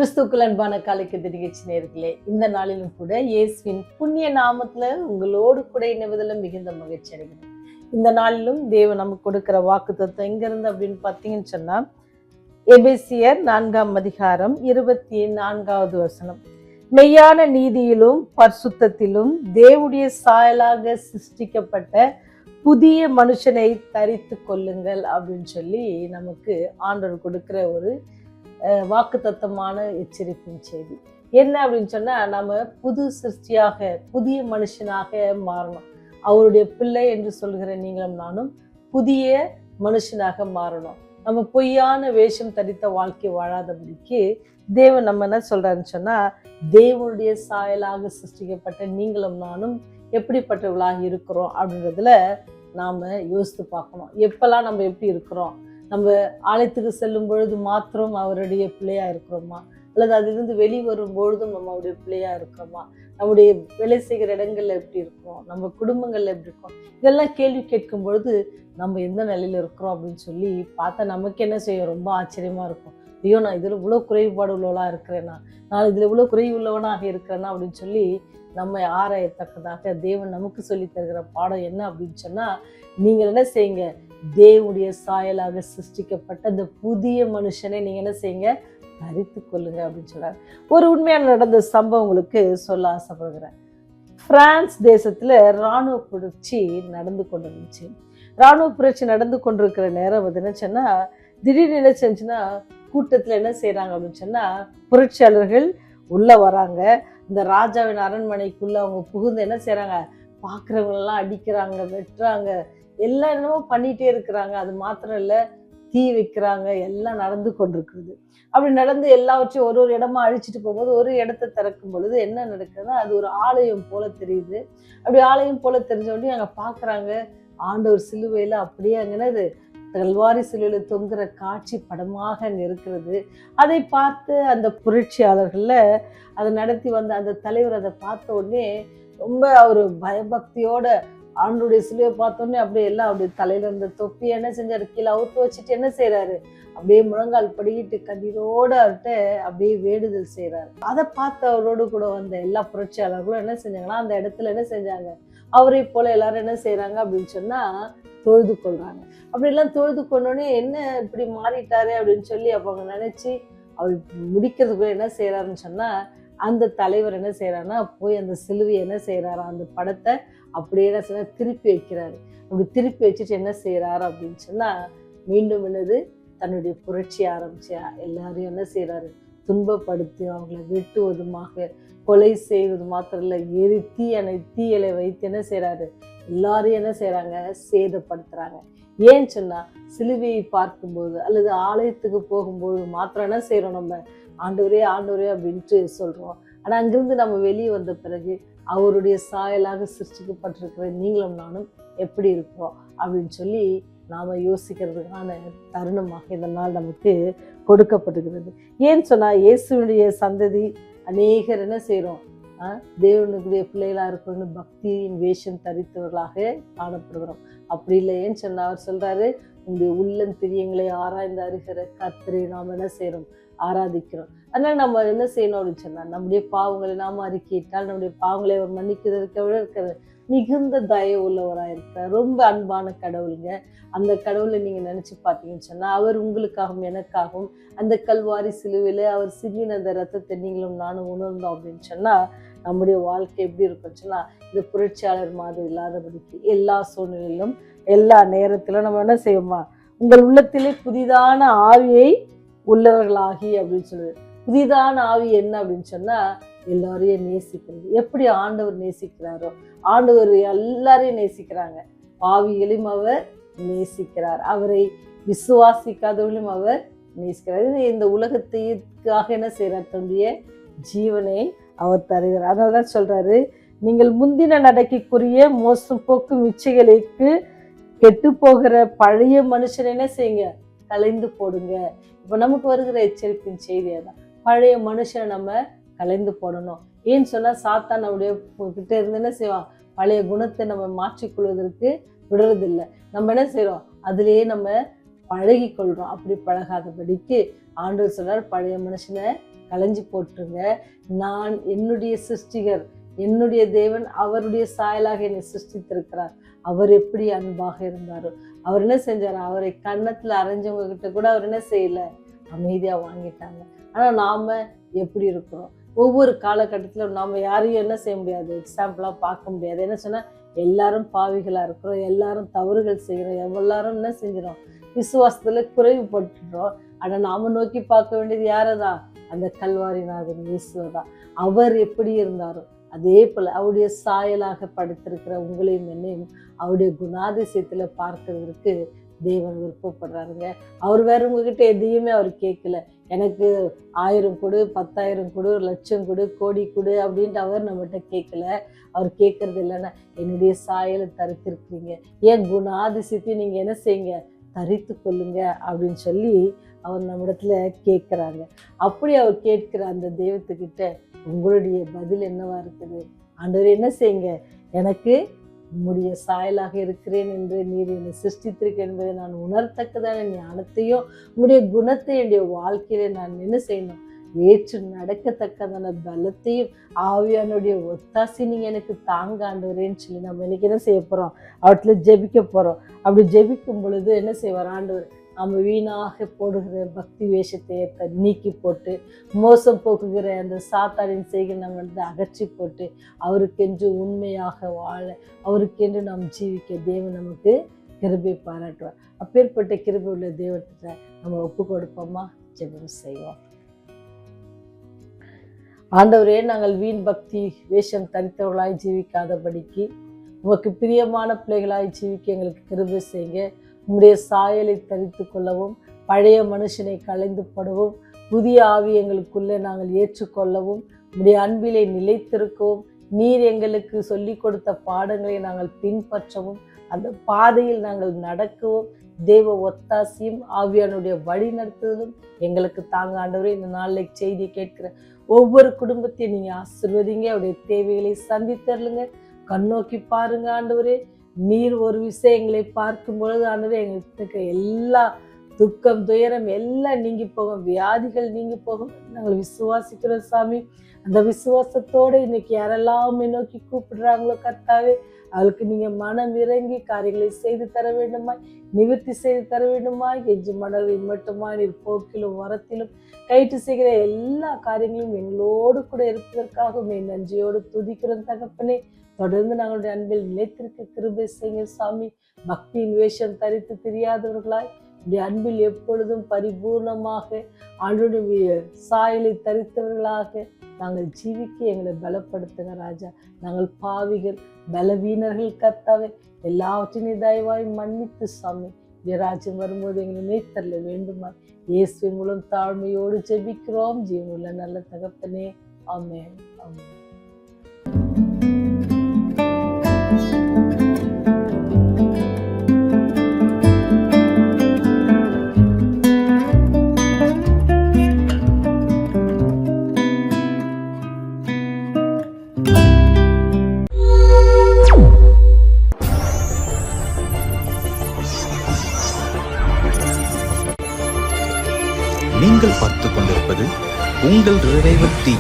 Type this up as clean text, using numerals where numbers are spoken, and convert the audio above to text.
கிறிஸ்துக்குள் அன்பான காலைக்கு நிகழ்ச்சி நேயர்களே, இந்த நாளிலும் கூட இயேசுவின் புண்ணிய நாமத்துல உங்களோடு கூட இணைவதில் மிகுந்த மகிழ்ச்சி அடைகிறேன். இந்த நாளிலும் தேவன் நமக்கு கொடுக்கிற வாக்குத்தத்தம் எங்க இருந்து அப்படின்னு பார்த்தீங்கன்னு சொன்னா, எபேசியர் 4:24 வசனம். மெய்யான நீதியிலும் பரிசுத்தத்திலும் தேவனுடைய சாயலாக சிருஷ்டிக்கப்பட்ட புதிய மனுஷனை தரித்து கொள்ளுங்கள் அப்படின்னு சொல்லி நமக்கு ஆண்டவர் கொடுக்கிற ஒரு வாக்குத்தத்தமான எச்சரிப்பின் செய்தி. என்ன அப்படின்னு சொன்னா, நம்ம புது சிருஷ்டியாக புதிய மனுஷனாக மாறணும். அவருடைய பிள்ளை என்று சொல்கிற நீங்களும் நானும் புதிய மனுஷனாக மாறணும். நம்ம பொய்யான வேஷம் தரித்த வாழ்க்கை வாழாதபடிக்கு தேவன் நம்ம என்ன சொல்றாருன்னு சொன்னா, தேவனுடைய சாயலாக சிருஷ்டிக்கப்பட்ட நீங்களும் நானும் எப்படிப்பட்டவர்களாக இருக்கிறோம் அப்படின்றதுல நாம யோசித்து பார்க்கணும். எப்பெல்லாம் நம்ம எப்படி இருக்கிறோம்? நம்ம ஆலயத்துக்கு செல்லும் பொழுது மாத்திரம் அவருடைய பிள்ளையா இருக்கிறோமா, அல்லது அதிலிருந்து வெளிவரும் பொழுதும் நம்ம அவருடைய பிள்ளையா இருக்கிறோமா? நம்முடைய வேலை செய்கிற இடங்கள்ல எப்படி இருக்கிறோம்? நம்ம குடும்பங்கள்ல எப்படி இருக்கோம்? இதெல்லாம் கேள்வி கேட்கும் பொழுது நம்ம எந்த நிலையில இருக்கிறோம் அப்படின்னு சொல்லி பார்த்தா நமக்கு என்ன செய்யும்? ரொம்ப ஆச்சரியமா இருக்கும். ஐயோ, நான் இதுல இவ்வளவு குறைபாடு உள்ளவளா இருக்கிறேனா, நான் இதுல இவ்வளவு குறைவு உள்ளவனாக இருக்கிறேனா அப்படின்னு சொல்லி நம்மை ஆராயத்தக்கதாக தேவன் நமக்கு சொல்லி தருகிற பாடம் என்ன அப்படின்னு சொன்னா, நீங்கள் என்ன செய்யுங்க? தேவனுடைய சாயலாக சிருஷ்டிக்கப்பட்ட அந்த புதிய மனுஷனை நீங்க என்ன செய்யுங்க? தரித்து கொள்ளுங்க அப்படின்னு சொல்றாரு. ஒரு உண்மையான நடந்த சம்பவம் உங்களுக்கு சொல்ல ஆசைப்படுகிறேன். பிரான்ஸ் தேசத்துல இராணுவ புரட்சி நடந்து கொண்டிருந்துச்சு. இராணுவ புரட்சி நடந்து கொண்டிருக்கிற நேரம் வந்து என்ன சொன்னா, திடீர்னு என்ன செஞ்சுன்னா, கூட்டத்துல என்ன செய்யறாங்க அப்படின்னு சொன்னா, புரட்சியாளர்கள் உள்ள வராங்க. இந்த ராஜாவின் அரண்மனைக்குள்ள அவங்க புகுந்து என்ன செய்யறாங்க? பாக்குறவங்களெல்லாம் அடிக்கிறாங்க, வெட்டுறாங்க, எல்லாம் என்னமோ பண்ணிட்டே இருக்கிறாங்க. அது மாத்திரம் இல்ல, தீ வைக்கிறாங்க, எல்லாம் நடந்து கொண்டிருக்குது. அப்படி நடந்து எல்லாவற்றையும் ஒரு இடமா அழிச்சிட்டு போகும்போது ஒரு இடத்தை திறக்கும் பொழுது என்ன நடக்குதுன்னா, அது ஒரு ஆலயம் போல தெரியுது. அப்படி ஆலயம் போல தெரிஞ்ச உடனே அங்க பாக்குறாங்க, ஆண்டவர் சிலுவையில அப்படியே அங்கனது கல்வாரி சிலுவையில தொங்குற காட்சி படமாக அங்க இருக்கிறது. அதை பார்த்து அந்த புரட்சியாளர்கள்ல அதை நடத்தி வந்த அந்த தலைவர் அதை பார்த்த உடனே ரொம்ப ஒரு பயபக்தியோட ஆண்டோடைய சிலுவை பார்த்தோன்னே அப்படியே எல்லாம் அப்படியே தலையில இருந்த தொப்பி என்ன செஞ்சாரு? கீழே அவுத்து வச்சுட்டு என்ன செய்யறாரு? அப்படியே முழங்கால் படிக்கிட்டு கண்ணீரோட அவர்கிட்ட அப்படியே வேண்டுதல் செய்யறாரு. அதை பார்த்து அவரோடு கூட வந்த எல்லா புரட்சியாளர்களும் என்ன செஞ்சாங்கன்னா, அந்த இடத்துல என்ன செஞ்சாங்க? அவரை போல எல்லாரும் என்ன செய்யறாங்க அப்படின்னு சொன்னா, தொழுது கொள்றாங்க. அப்படி எல்லாம் தொழுது கொண்டோடனே என்ன இப்படி மாறிட்டாரு அப்படின்னு சொல்லி அப்ப அவங்க நினைச்சு அவர் முடிக்கிறதுக்குள்ள என்ன செய்யறாருன்னு சொன்னா, அந்த தலைவர் என்ன செய்யறாருன்னா, போய் அந்த சிலுவையை என்ன செய்யறாரா, அந்த படத்தை அப்படியே என்ன செய்ய திருப்பி வைக்கிறாரு. அப்படி திருப்பி வச்சுட்டு என்ன செய்யறாரு அப்படின்னு சொன்னா, மீண்டும் என்னது தன்னுடைய புரட்சி ஆரம்பிச்சா எல்லாரையும் என்ன செய்யறாரு? துன்பப்படுத்தி அவங்களை வெட்டுவதுமாக, கொலை செய்வது மாத்திரம் இல்லை, எரி தீயலை வைத்து என்ன செய்யறாரு? எல்லாரையும் என்ன செய்யறாங்க? சேதப்படுத்துறாங்க. ஏன்னு சொன்னா, சிலுவையை பார்க்கும்போது அல்லது ஆலயத்துக்கு போகும்போது மாத்திரம் என்ன செய்யறோம்? நம்ம ஆண்டவரே ஆண்டவரே அப்படின்ட்டு சொல்றோம். ஆனா அங்கிருந்து நம்ம வெளியே வந்த பிறகு அவருடைய சாயலாக சிருஷ்டிக்கப்பட்டிருக்கிற நீங்களும் நானும் எப்படி இருக்கிறோம் அப்படின்னு சொல்லி நாம யோசிக்கிறதுக்கான தருணமாக இந்த நாள் நமக்கு கொடுக்கப்பட்டிருக்கிறது. ஏன்னு சொன்னா, இயேசுடைய சந்ததி அநேகர் என்ன செய்யறோம்? தேவனுடைய பிள்ளைகளா இருக்கணும்னு பக்தியின் வேஷம் தரித்தவர்களாக காணப்படுகிறோம். அப்படி இல்லை. ஏன்னு சொன்னா, அவர் சொல்றாரு, உங்களுடைய உள்ளம் திரியங்களை ஆராய்ந்து அறிகிற கர்த்தரை நாம் என்ன செய்யறோம்? ஆராதிக்கிறோம். அதனால நம்ம என்ன செய்யணும் அப்படின்னு சொன்னா, நம்முடைய பாவங்களை நாம அறிக்கையிட்டால் நம்முடைய பாவங்களை அவர் மன்னிக்கிறதுக்கு மிகுந்த தயவு உள்ளவராக இருக்கிறார். ரொம்ப அன்பான கடவுளுங்க. அந்த கடவுளை நீங்க நினைச்சு பார்த்தீங்கன்னு சொன்னா, அவர் உங்களுக்காகவும் எனக்காகவும் அந்த கல்வாரி சிலுவையில அவர் சிந்தின அந்த ரத்தத்தை நீங்களும் நானும் உணர்ந்தோம் அப்படின்னு சொன்னா, நம்முடைய வாழ்க்கை எப்படி இருக்குன்னு சொன்னா, இந்த புரட்சியாளர் மாதிரி இல்லாதபடிக்கு எல்லா சூழ்நிலையிலும் எல்லா நேரத்திலும் நம்ம என்ன செய்வோமா, உங்கள் உள்ளத்திலே புதிதான ஆவியை உள்ளவர்களாகி அப்படின்னு சொல்லுது. புதிதான ஆவி என்ன அப்படின்னு சொன்னா, எல்லாரையும் நேசிக்கிறது. எப்படி ஆண்டவர் நேசிக்கிறாரோ, ஆண்டவர் எல்லாரையும் நேசிக்கிறாங்க. பாவிகளையும் அவர் நேசிக்கிறார், அவரை விசுவாசிக்காதவர்களையும் அவர் நேசிக்கிறார். இந்த உலகத்துக்காக என்ன செய்யறார்? தன்னுடைய ஜீவனை அவர் தருகிறார். அதனாலதான் சொல்றாரு, நீங்கள் முந்தின நடக்கைக்குரிய மோசம் போக்கும் இச்சைகளுக்கு கெட்டு போகிற பழைய மனுஷனை என்ன செய்யுங்க? கலைந்து போடுங்க. இப்ப நமக்கு வருகிற எச்சரிப்பின் செய்தி அதான், பழைய மனுஷனை நம்ம கலைந்து போடணும். ஏன்னு சொன்னா, சாத்தான் நம்முடைய கிட்ட இருந்து என்ன செய்வான்? பழைய குணத்தை நம்ம மாற்றிக்கொள்வதற்கு விடுறதில்லை. நம்ம என்ன செய்யறோம்? அதுலயே நம்ம பழகி கொள்றோம். அப்படி பழகாதபடிக்கு ஆண்டவர் சொல்றார், பழைய மனுஷனை களைஞ்சி போட்டுருங்க. நான் என்னுடைய சிருஷ்டிகர், என்னுடைய தேவன், அவருடைய சாயலாக என்னை சிருஷ்டித்திருக்கிறார். அவர் எப்படி அன்பாக இருந்தாரோ, அவர் என்ன செஞ்சார்? அவரை கன்னத்துல அரைஞ்சவங்க கிட்ட கூட அவர் என்ன செய்யல, அமைதியா வாங்கிட்டாங்க. ஆனா நாம எப்படி இருக்கிறோம்? ஒவ்வொரு காலகட்டத்திலும் நாம யாரையும் என்ன செய்ய முடியாது, எக்ஸாம்பிளா பார்க்க முடியாது. என்ன சொன்னா, எல்லாரும் பாவிகளா இருக்கிறோம், எல்லாரும் தவறுகள் செய்கிறோம், எல்லாரும் என்ன செஞ்சிடும், விசுவாசத்துல குறைவுபட்டுறோம். ஆனா நாம நோக்கி பார்க்க வேண்டியது யாரதான்? அந்த கல்வாரிநாதன் இயேசுதான். அவர் எப்படி இருந்தாரோ அதே போல அவருடைய சாயலாக படைத்திருக்கிற உங்களையும் என்னையும் அவருடைய குணாதிசயத்துல பார்க்கறதுக்கு தேவன் விருப்பப்படுறாருங்க. அவர் வேற உங்ககிட்ட எதையுமே அவர் கேட்கல. எனக்கு 1000 கொடு, 10,000 கொடு, 1,00,000 கொடு, கோடி கொடு அப்படின்ட்டு அவர் நம்மகிட்ட கேட்கல. அவர் கேட்கறது இல்லைன்னா, என்னுடைய சாயலை தரித்திருக்கிறீங்க, என் குணாதிசயத்தையும் நீங்க என்ன செய்யுங்க, தரித்து கொள்ளுங்க அப்படின்னு சொல்லி அவர் நம்மிடத்துல கேட்கிறாங்க. அப்படி அவர் கேட்கிற அந்த தெய்வத்துக்கிட்ட உங்களுடைய பதில் என்னவா இருக்குது? ஆண்டவர் என்ன செய்யுங்க, எனக்கு உம்முடைய சாயலாக இருக்கிறேன் என்று நீர் என்னை சிருஷ்டித்திருக்க என்பதை நான் உணர்த்தக்கதான ஞானத்தையும் உங்களுடைய குணத்தை என்னுடைய வாழ்க்கையில நான் என்ன செய்யணும், ஏற்று நடக்கத்தக்கதான பலத்தையும் ஆவியானுடைய ஒத்தாசி நீங்க எனக்கு தாங்க ஆண்டவரேன்னு சொல்லி நம்ம இன்னைக்கு என்ன செய்ய போறோம், அவற்றில் ஜெபிக்க போறோம். அப்படி ஜெபிக்கும் பொழுது என்ன செய்வார் ஆண்டவர்? நம்ம வீணாக போடுகிற பக்தி வேஷத்தை நீக்கி போட்டு, மோசம் போக்குகிற அந்த சாத்தானின் செய்கை நம்ம அகற்றி போட்டு, அவருக்கென்று உண்மையாக வாழ, அவருக்கென்று நாம் ஜீவிக்க தேவன் நமக்கு கிருபை பாராட்டுவார். அப்பேற்பட்ட கிருபை உள்ள தேவத்தை நம்ம ஒப்பு கொடுப்போமா? ஜெபம் செய்வோம். ஆண்டவரே, நாங்கள் வீண் பக்தி வேஷம் தரித்தவர்களாய் ஜீவிக்காதபடிக்கு உமக்கு பிரியமான பிள்ளைகளாய் ஜீவிக்க எங்களுக்கு கிருபை செய்யுங்க. உம்முடைய சாயலை தரித்து கொள்ளவும், பழைய மனுஷனை களைந்து படவும், புதிய ஆவி எங்களுக்குள்ளே நாங்கள் ஏற்றுக்கொள்ளவும், உம்முடைய அன்பிலே நிலைத்திருக்கவும், நீர் எங்களுக்கு சொல்லிக் கொடுத்த பாடங்களை நாங்கள் பின்பற்றவும், அந்த பாதையில் நாங்கள் நடக்கவும், தேவ ஒத்தாசியும் ஆவியானுடைய வழி நடத்துதலும் எங்களுக்கு தாங்க ஆண்டவரே. இந்த நாளில் செய்தி கேட்கிற ஒவ்வொரு குடும்பத்தையும் நீங்க ஆசீர்வதிங்க, அவருடைய தேவைகளை சந்தித்தருளுங்க. கண்ணோக்கி பாருங்க ஆண்டவரே. நீர் ஒரு விஷயங்களை பார்க்கும் பொழுது ஆண்டவரே, எங்களுக்கு எல்லா துக்கம் துயரம் எல்லாம் நீங்கி போகும், வியாதிகள் நீங்கி போகும். நாங்கள் விசுவாசிக்கிறோம் சாமி. அந்த விசுவாசத்தோட இன்னைக்கு யாரெல்லாம் நோக்கி கூப்பிடுறாங்களோ கர்த்தாவே, அவளுக்கு நீங்க மனம் இறங்கி காரியங்களை செய்து தர வேண்டுமாய், நிவர்த்தி செய்து தர வேண்டுமாய், எஜ்ஜு மனதில் மட்டுமா நீர் போக்கிலும் வரத்திலும் கைட்டு செய்கிற எல்லா காரியங்களும் எங்களோடு கூட இருப்பதற்காக நன்றியோடு துதிக்கிறோம் தகப்பனே. தொடர்ந்து நாங்களுடைய அன்பில் நிலைத்திருக்க கிருபை செய்யுங்க சாமி. பக்தியின் வேஷம் தரித்து தெரியாதவர்களாய் இந்த அன்பில் எப்பொழுதும் பரிபூர்ணமாக ஆண்டவருடைய சாயலை தரித்தவர்களாக நாங்கள் ஜீவிக்க எங்களை பலப்படுத்துங்க ராஜா. நாங்கள் பாவிகள், பலவீனர்கள் கர்த்தாவே. எல்லாவற்றையும் தயவாய் மன்னித்து சாமி, ராஜ்யம் வரும்போது எங்களை நினைத்தரல வேண்டுமா? இயேசுவின் மூலம் தாழ்மையோடு ஜெபிக்கிறோம் ஜீவனுள்ள நல்ல தகப்பனே. ஆமென். ஆமென். நீங்கள் பார்த்துக் கொண்டிருப்பது உங்கள் ரேவதி.